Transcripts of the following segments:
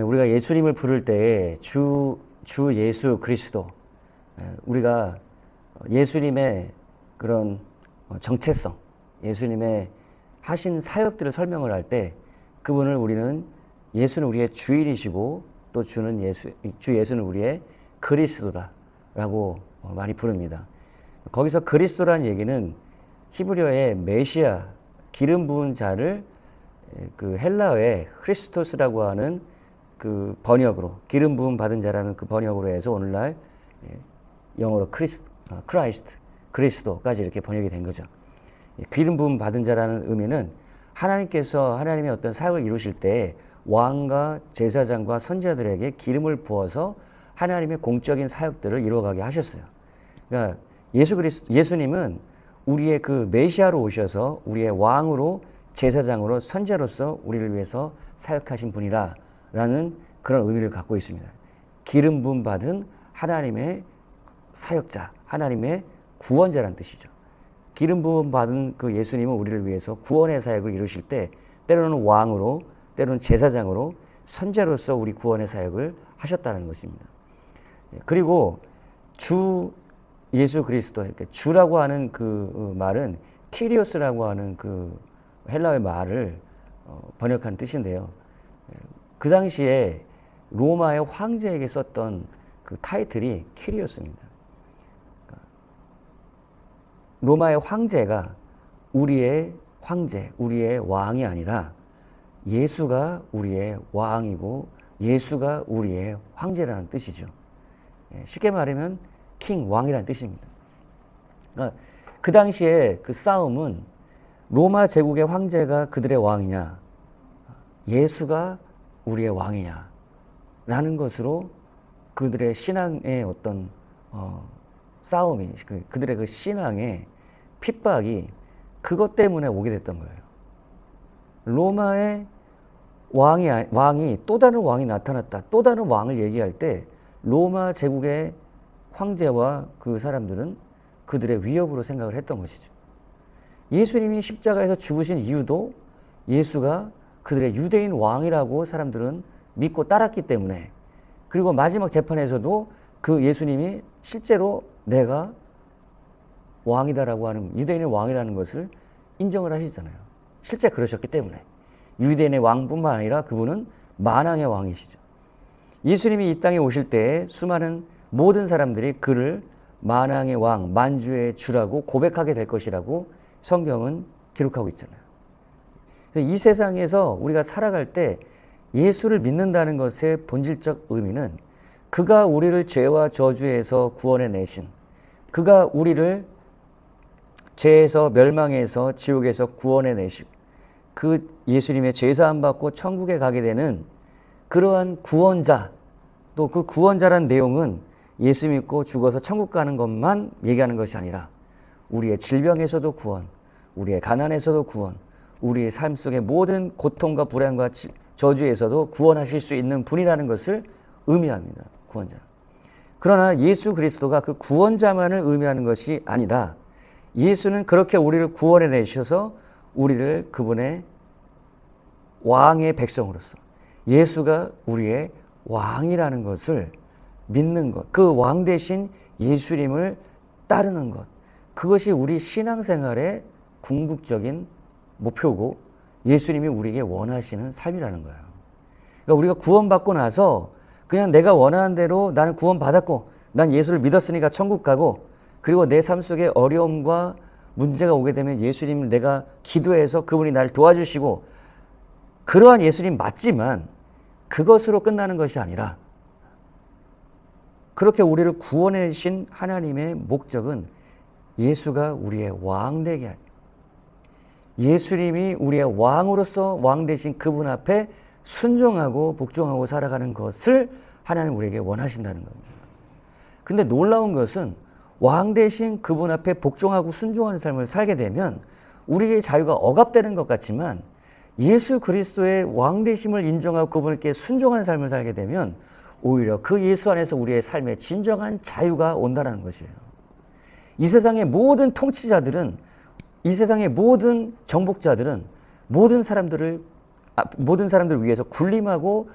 우리가 예수님을 부를 때에 주 예수 그리스도, 우리가 예수님의 그런 정체성, 예수님의 하신 사역들을 설명을 할 때 그분을 우리는 예수는 우리의 주인이시고 또 주 예수는 우리의 그리스도다라고 많이 부릅니다. 거기서 그리스도라는 얘기는 히브리어의 메시아, 기름 부은 자를 그 헬라어의 크리스토스라고 하는 그 번역으로, 기름 부음 받은 자라는 그 번역으로 해서 오늘날 영어로 크라이스트, 그리스도까지 이렇게 번역이 된 거죠. 기름 부음 받은 자라는 의미는 하나님께서 하나님의 어떤 사역을 이루실 때 왕과 제사장과 선지자들에게 기름을 부어서 하나님의 공적인 사역들을 이루어가게 하셨어요. 그러니까 예수님은 우리의 그 메시아로 오셔서 우리의 왕으로, 제사장으로, 선지자로서 우리를 위해서 사역하신 분이라는 그런 의미를 갖고 있습니다. 기름 부음 받은 하나님의 사역자, 하나님의 구원자라는 뜻이죠. 기름 부음 받은 그 예수님은 우리를 위해서 구원의 사역을 이루실 때 때로는 왕으로, 때로는 제사장으로, 선지자로서 우리 구원의 사역을 하셨다는 것입니다. 그리고 주 예수 그리스도, 주라고 하는 그 말은 키리오스라고 하는 그 헬라어의 말을 번역한 뜻인데요. 그 당시에 로마의 황제에게 썼던 그 타이틀이 키리오스입니다. 로마의 황제가 우리의 황제, 우리의 왕이 아니라 예수가 우리의 왕이고 예수가 우리의 황제라는 뜻이죠. 쉽게 말하면 킹, 왕이라는 뜻입니다. 그러니까 그 당시에 그 싸움은 로마 제국의 황제가 그들의 왕이냐, 예수가 우리의 왕이냐 라는 것으로 그들의 신앙의 어떤 싸움이, 그들의 그 신앙의 핍박이 그것 때문에 오게 됐던 거예요. 로마의 왕이 또 다른 왕이 나타났다, 또 다른 왕을 얘기할 때 로마 제국의 황제와 그 사람들은 그들의 위협으로 생각을 했던 것이죠. 예수님이 십자가에서 죽으신 이유도 예수가 그들의 유대인 왕이라고 사람들은 믿고 따랐기 때문에, 그리고 마지막 재판에서도 그 예수님이 실제로 내가 왕이다라고 하는, 유대인의 왕이라는 것을 인정을 하시잖아요. 실제 그러셨기 때문에. 유대인의 왕뿐만 아니라 그분은 만왕의 왕이시죠. 예수님이 이 땅에 오실 때 수많은 모든 사람들이 그를 만왕의 왕, 만주의 주라고 고백하게 될 것이라고 성경은 기록하고 있잖아요. 이 세상에서 우리가 살아갈 때 예수를 믿는다는 것의 본질적 의미는 그가 우리를 죄와 저주에서 구원해 내신, 그가 우리를 죄에서 멸망에서 지옥에서 구원해 내시고 그 예수님의 죄사함 받고 천국에 가게 되는 그러한 구원자, 또 그 구원자란 내용은 예수 믿고 죽어서 천국 가는 것만 얘기하는 것이 아니라 우리의 질병에서도 구원, 우리의 가난에서도 구원, 우리의 삶 속의 모든 고통과 불안과 저주에서도 구원하실 수 있는 분이라는 것을 의미합니다. 구원자. 그러나 예수 그리스도가 그 구원자만을 의미하는 것이 아니라 예수는 그렇게 우리를 구원해 내셔서 우리를 그분의 왕의 백성으로서 예수가 우리의 왕이라는 것을 믿는 것, 그 왕 대신 예수님을 따르는 것, 그것이 우리 신앙생활의 궁극적인 목표고 예수님이 우리에게 원하시는 삶이라는 거예요. 그러니까 우리가 구원받고 나서 그냥 내가 원하는 대로 나는 구원받았고 난 예수를 믿었으니까 천국 가고, 그리고 내 삶 속에 어려움과 문제가 오게 되면 예수님을 내가 기도해서 그분이 나를 도와주시고, 그러한 예수님 맞지만 그것으로 끝나는 것이 아니라 그렇게 우리를 구원해 주신 하나님의 목적은 예수가 우리의 왕 되게 하니, 예수님이 우리의 왕으로서 왕 되신 그분 앞에 순종하고 복종하고 살아가는 것을 하나님 우리에게 원하신다는 겁니다. 근데 놀라운 것은 왕 대신 그분 앞에 복종하고 순종하는 삶을 살게 되면 우리의 자유가 억압되는 것 같지만 예수 그리스도의 왕 되심을 인정하고 그분께 순종하는 삶을 살게 되면 오히려 그 예수 안에서 우리의 삶에 진정한 자유가 온다는 것이에요. 이 세상의 모든 통치자들은, 이 세상의 모든 정복자들은 모든 사람들을 위해서 군림하고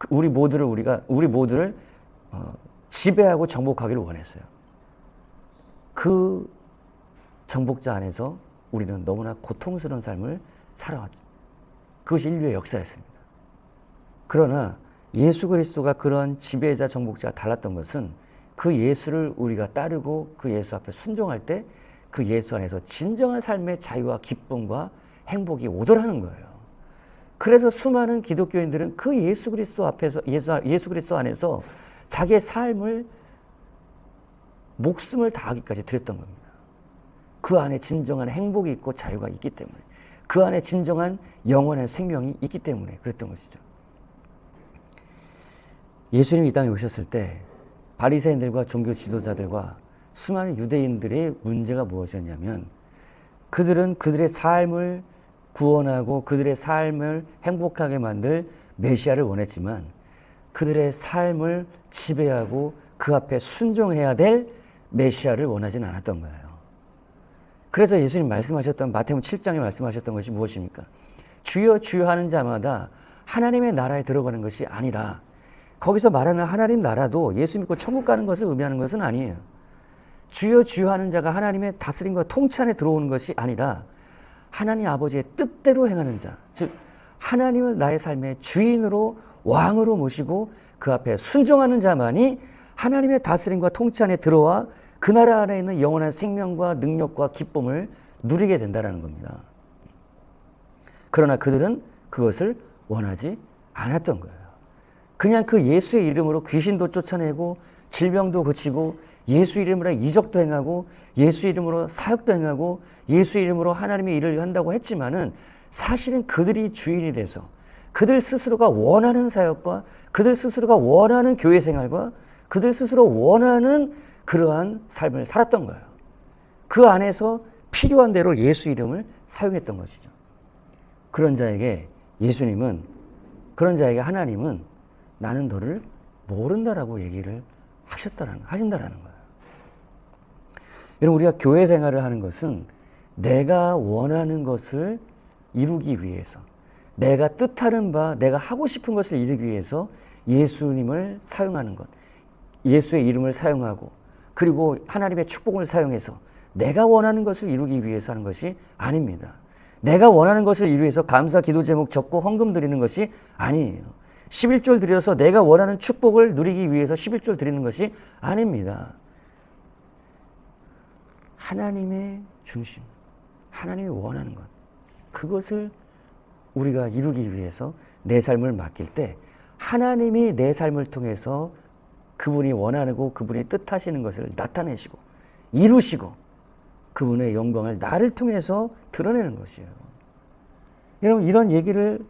우리 모두를 지배하고 정복하기를 원했어요. 그 정복자 안에서 우리는 너무나 고통스러운 삶을 살아왔죠. 그것이 인류의 역사였습니다. 그러나 예수 그리스도가 그런 지배자 정복자가 달랐던 것은 그 예수를 우리가 따르고 그 예수 앞에 순종할 때 그 예수 안에서 진정한 삶의 자유와 기쁨과 행복이 오더라는 거예요. 그래서 수많은 기독교인들은 그 예수 그리스도 앞에서 예수 그리스도 안에서 자기의 삶을 목숨을 다하기까지 드렸던 겁니다. 그 안에 진정한 행복이 있고 자유가 있기 때문에, 그 안에 진정한 영원한 생명이 있기 때문에 그랬던 것이죠. 예수님이 이 땅에 오셨을 때 바리새인들과 종교 지도자들과 수많은 유대인들의 문제가 무엇이었냐면, 그들은 그들의 삶을 구원하고 그들의 삶을 행복하게 만들 메시아를 원했지만 그들의 삶을 지배하고 그 앞에 순종해야 될 메시아를 원하진 않았던 거예요. 그래서 예수님 말씀하셨던 마태복음 7장에 말씀하셨던 것이 무엇입니까? 주여 주여 하는 자마다 하나님의 나라에 들어가는 것이 아니라, 거기서 말하는 하나님 나라도 예수 믿고 천국 가는 것을 의미하는 것은 아니에요. 주여 주여 하는 자가 하나님의 다스림과 통치 안에 들어오는 것이 아니라 하나님 아버지의 뜻대로 행하는 자, 즉 하나님을 나의 삶의 주인으로 왕으로 모시고 그 앞에 순종하는 자만이 하나님의 다스림과 통치 안에 들어와 그 나라 안에 있는 영원한 생명과 능력과 기쁨을 누리게 된다는 겁니다. 그러나 그들은 그것을 원하지 않았던 거예요. 그냥 그 예수의 이름으로 귀신도 쫓아내고 질병도 고치고 예수 이름으로 이적도 행하고 예수 이름으로 사역도 행하고 예수 이름으로 하나님의 일을 한다고 했지만은 사실은 그들이 주인이 돼서 그들 스스로가 원하는 사역과 그들 스스로가 원하는 교회 생활과 그들 스스로 원하는 그러한 삶을 살았던 거예요. 그 안에서 필요한 대로 예수 이름을 사용했던 것이죠. 그런 자에게 하나님은 나는 너를 모른다라고 얘기를 하신다라는 거예요. 여러분, 우리가 교회 생활을 하는 것은 내가 원하는 것을 이루기 위해서, 내가 뜻하는 바, 내가 하고 싶은 것을 이루기 위해서 예수님을 사용하는 것, 예수의 이름을 사용하고 그리고 하나님의 축복을 사용해서 내가 원하는 것을 이루기 위해서 하는 것이 아닙니다. 내가 원하는 것을 이루기 위해서 감사 기도 제목 적고 헌금 드리는 것이 아니에요. 11조 드려서 내가 원하는 축복을 누리기 위해서 11조 드리는 것이 아닙니다. 하나님의 중심, 하나님이 원하는 것, 그것을 우리가 이루기 위해서 내 삶을 맡길 때 하나님이 내 삶을 통해서 그분이 원하고 그분이 뜻하시는 것을 나타내시고 이루시고 그분의 영광을 나를 통해서 드러내는 것이에요. 여러분, 이런 얘기를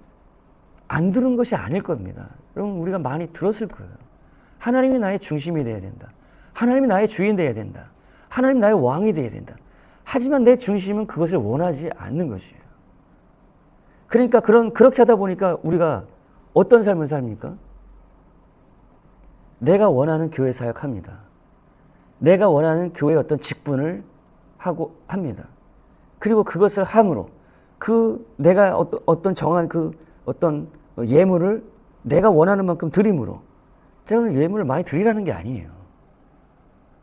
안 들은 것이 아닐 겁니다. 여러분, 우리가 많이 들었을 거예요. 하나님이 나의 중심이 되어야 된다. 하나님이 나의 주인 되어야 된다. 하나님 나의 왕이 되어야 된다. 하지만 내 중심은 그것을 원하지 않는 것이에요. 그러니까 그렇게 하다 보니까 우리가 어떤 삶을 삽니까? 내가 원하는 교회 사역합니다. 내가 원하는 교회의 어떤 직분을 하고 합니다. 그리고 그것을 함으로 내가 어떤 정한 어떤 예물을 내가 원하는 만큼 드림으로, 저는 예물을 많이 드리라는 게 아니에요.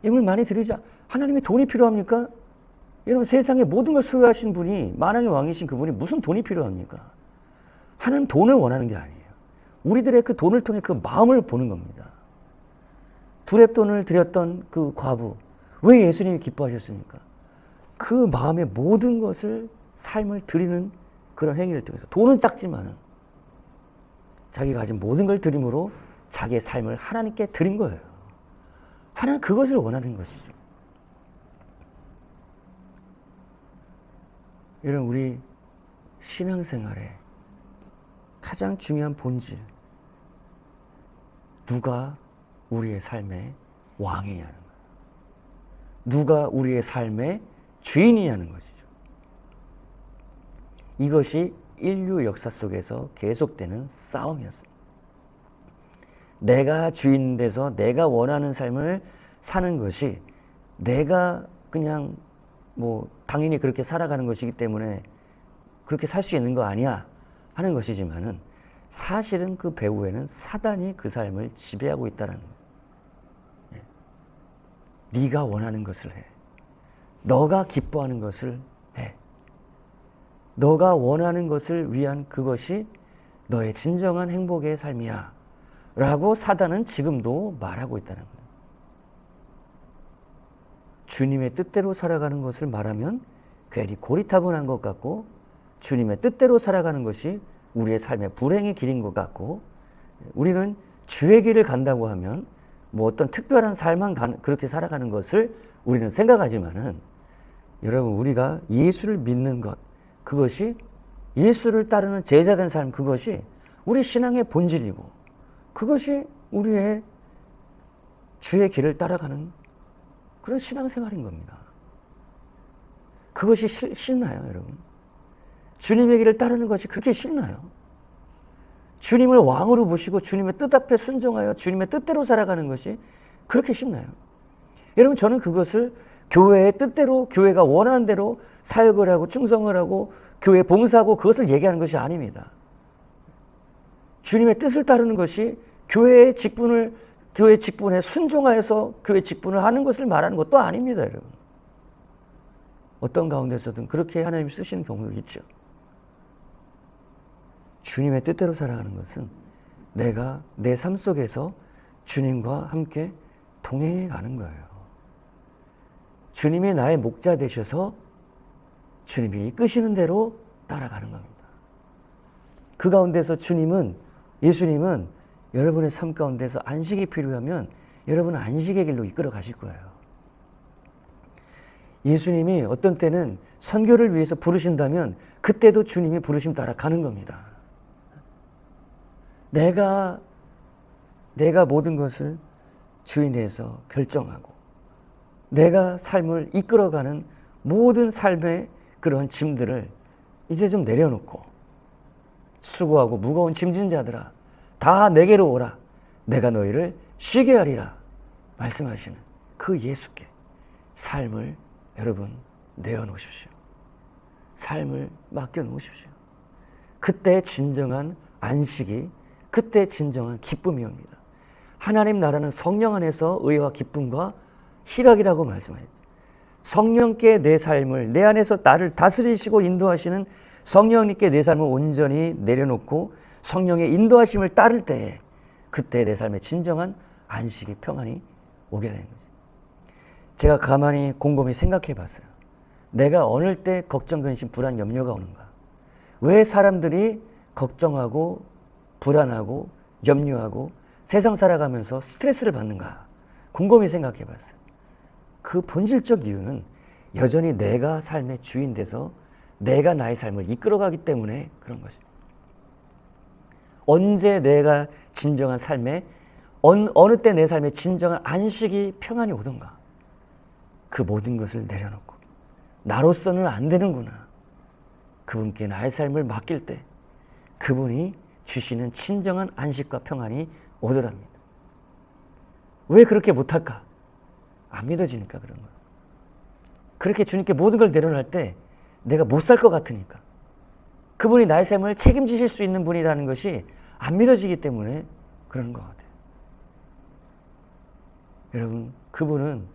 예물 많이 드리자. 하나님이 돈이 필요합니까? 여러분, 세상의 모든 걸 소유하신 분이, 만왕의 왕이신 그분이 무슨 돈이 필요합니까? 하나님 돈을 원하는 게 아니에요. 우리들의 그 돈을 통해 그 마음을 보는 겁니다. 두렙돈을 드렸던 그 과부, 왜 예수님이 기뻐하셨습니까? 그 마음의 모든 것을, 삶을 드리는 그런 행위를 통해서, 돈은 작지만은 자기가 가진 모든 걸 드림으로 자기의 삶을 하나님께 드린 거예요. 하나님 그것을 원하는 것이죠. 여러분, 우리 신앙생활에 가장 중요한 본질, 누가 우리의 삶의 왕이냐는 거예요. 누가 우리의 삶의 주인이냐는 것이죠. 이것이 인류 역사 속에서 계속되는 싸움이었습니다. 내가 주인 돼서 내가 원하는 삶을 사는 것이, 내가 그냥 당연히 그렇게 살아가는 것이기 때문에 그렇게 살 수 있는 거 아니야 하는 것이지만은, 사실은 그 배후에는 사단이 그 삶을 지배하고 있다는 거예요. 네가 원하는 것을 해. 너가 기뻐하는 것을 해. 너가 원하는 것을 위한 그것이 너의 진정한 행복의 삶이야 라고 사단은 지금도 말하고 있다는 거예요. 주님의 뜻대로 살아가는 것을 말하면 괜히 고리타분한 것 같고, 주님의 뜻대로 살아가는 것이 우리의 삶의 불행의 길인 것 같고, 우리는 주의 길을 간다고 하면 뭐 어떤 특별한 삶만 그렇게 살아가는 것을 우리는 생각하지만은, 여러분, 우리가 예수를 믿는 것, 그것이 예수를 따르는 제자된 삶, 그것이 우리 신앙의 본질이고, 그것이 우리의 주의 길을 따라가는 그런 신앙생활인 겁니다. 그것이 싫나요, 여러분? 주님의 길을 따르는 것이 그렇게 싫나요? 주님을 왕으로 모시고 주님의 뜻 앞에 순종하여 주님의 뜻대로 살아가는 것이 그렇게 싫나요? 여러분, 저는 그것을 교회의 뜻대로, 교회가 원하는 대로 사역을 하고 충성을 하고 교회 봉사하고 그것을 얘기하는 것이 아닙니다. 주님의 뜻을 따르는 것이 교회 직분에 순종하여서 교회 직분을 하는 것을 말하는 것도 아닙니다, 여러분. 어떤 가운데서든 그렇게 하나님 쓰시는 경우도 있죠. 주님의 뜻대로 살아가는 것은 내가 내 삶 속에서 주님과 함께 동행해 가는 거예요. 주님이 나의 목자 되셔서 주님이 이끄시는 대로 따라가는 겁니다. 그 가운데서 예수님은 여러분의 삶 가운데서 안식이 필요하면 여러분은 안식의 길로 이끌어 가실 거예요. 예수님이 어떤 때는 선교를 위해서 부르신다면 그때도 주님이 부르심 따라 가는 겁니다. 내가 모든 것을 주인에서 결정하고 내가 삶을 이끌어가는 모든 삶의 그런 짐들을 이제 좀 내려놓고, 수고하고 무거운 짐진 자들아 다 내게로 오라, 내가 너희를 쉬게 하리라 말씀하시는 그 예수께 삶을 여러분 내어놓으십시오. 삶을 맡겨놓으십시오. 그때 진정한 안식이, 그때 진정한 기쁨이 옵니다. 하나님 나라는 성령 안에서 의와 기쁨과 희락이라고 말씀하셨죠. 성령께 내 삶을, 내 안에서 나를 다스리시고 인도하시는 성령님께 내 삶을 온전히 내려놓고 성령의 인도하심을 따를 때에 그때 내 삶에 진정한 안식이, 평안이 오게 되는 거죠. 제가 가만히 곰곰이 생각해 봤어요. 내가 어느 때 걱정, 근심, 불안, 염려가 오는가? 왜 사람들이 걱정하고 불안하고 염려하고 세상 살아가면서 스트레스를 받는가? 곰곰이 생각해 봤어요. 그 본질적 이유는 여전히 내가 삶의 주인 돼서 내가 나의 삶을 이끌어가기 때문에 그런 것입니다. 언제 내가 진정한 삶에, 어느 때 내 삶에 진정한 안식이, 평안이 오던가, 그 모든 것을 내려놓고 나로서는 안 되는구나, 그분께 나의 삶을 맡길 때 그분이 주시는 진정한 안식과 평안이 오더랍니다. 왜 그렇게 못할까? 안 믿어지니까 그런 거예요. 그렇게 주님께 모든 걸 내려놓을 때 내가 못 살 것 같으니까, 그분이 나의 삶을 책임지실 수 있는 분이라는 것이 안 믿어지기 때문에 그런 것 같아요. 여러분, 그분은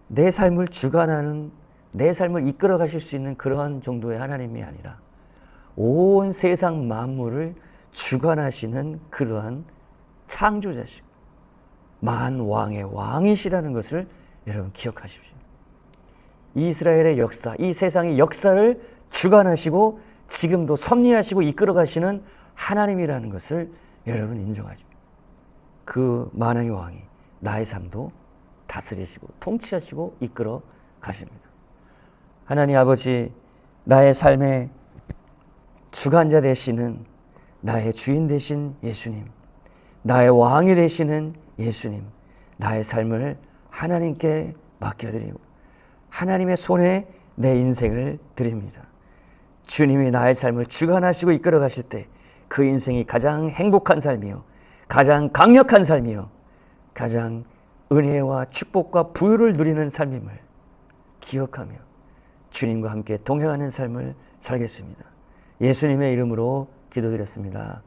내 삶을 주관하는, 내 삶을 이끌어 가실 수 있는 그러한 정도의 하나님이 아니라 온 세상 만물을 주관하시는 그러한 창조자시고 만왕의 왕이시라는 것을 여러분 기억하십시오. 이스라엘의 역사, 이 세상의 역사를 주관하시고 지금도 섭리하시고 이끌어 가시는 하나님이라는 것을 여러분 인정하십시오. 그 만왕의 왕이 나의 삶도 다스리시고 통치하시고 이끌어 가십니다. 하나님 아버지, 나의 삶의 주관자 되시는 나의 주인 되신 예수님, 나의 왕이 되시는 예수님, 나의 삶을 하나님께 맡겨드리고 하나님의 손에 내 인생을 드립니다. 주님이 나의 삶을 주관하시고 이끌어 가실 때 그 인생이 가장 행복한 삶이요, 가장 강력한 삶이요, 가장 은혜와 축복과 부유를 누리는 삶임을 기억하며 주님과 함께 동행하는 삶을 살겠습니다. 예수님의 이름으로 기도드렸습니다.